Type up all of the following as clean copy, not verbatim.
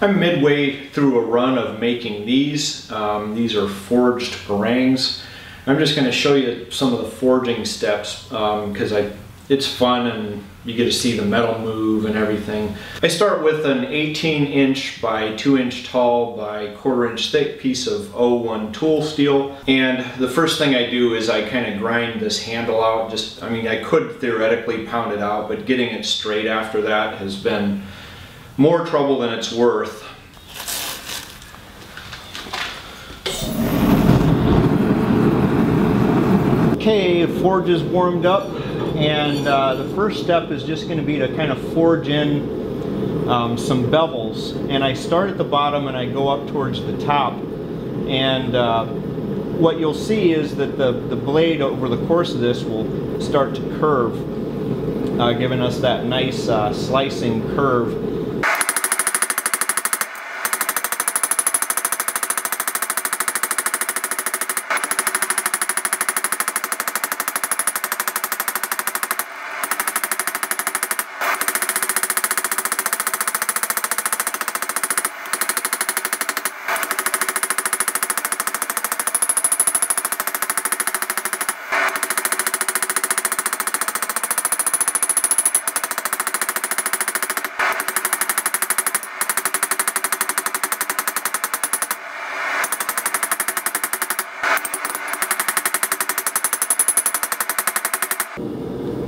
I'm midway through a run of making these. These are forged parangs. I'm just going to show you some of the forging steps because it's fun and you get to see the metal move and everything. I start with an 18-inch by 2-inch tall by 1/4-inch thick piece of O1 tool steel, and the first thing I do is I kind of grind this handle out. I could theoretically pound it out, but getting it straight after that has been more trouble than it's worth. Okay, the forge is warmed up, and the first step is just going to be to kind of forge in some bevels. And I start at the bottom and I go up towards the top, and what you'll see is that the blade over the course of this will start to curve, giving us that nice slicing curve.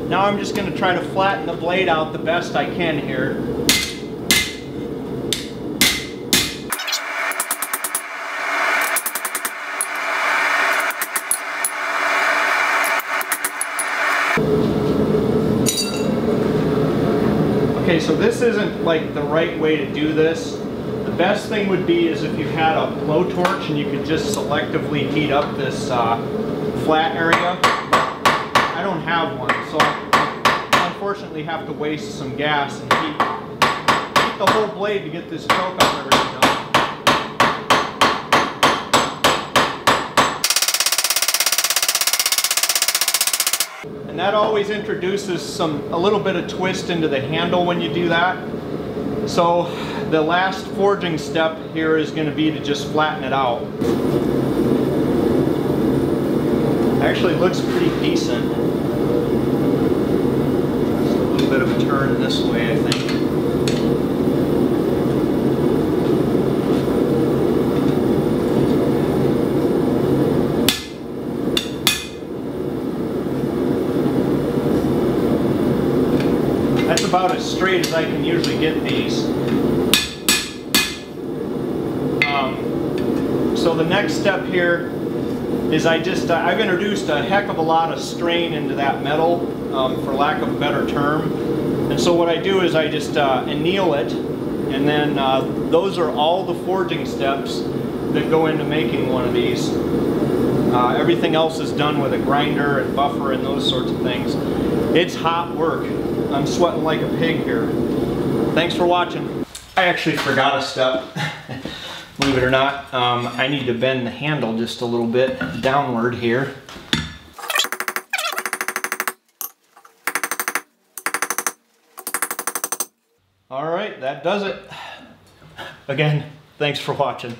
Now I'm just going to try to flatten the blade out the best I can here. Okay, so this isn't like the right way to do this. The best thing would be is if you had a blowtorch and you could just selectively heat up this flat area. I don't have one, so I unfortunately have to waste some gas and heat the whole blade to get this choke I've already done. And that always introduces a little bit of twist into the handle when you do that. So the last forging step here is going to be to just flatten it out. Actually, it looks pretty decent. Just a little bit of a turn this way, I think. That's about as straight as I can usually get these. So the next step here is I've introduced a heck of a lot of strain into that metal, for lack of a better term. And so what I do is I just anneal it, and then those are all the forging steps that go into making one of these. Everything else is done with a grinder and buffer and those sorts of things. It's hot work. I'm sweating like a pig here. Thanks for watching. I actually forgot a step. Believe it or not, I need to bend the handle just a little bit downward here. All right, that does it. Again, thanks for watching.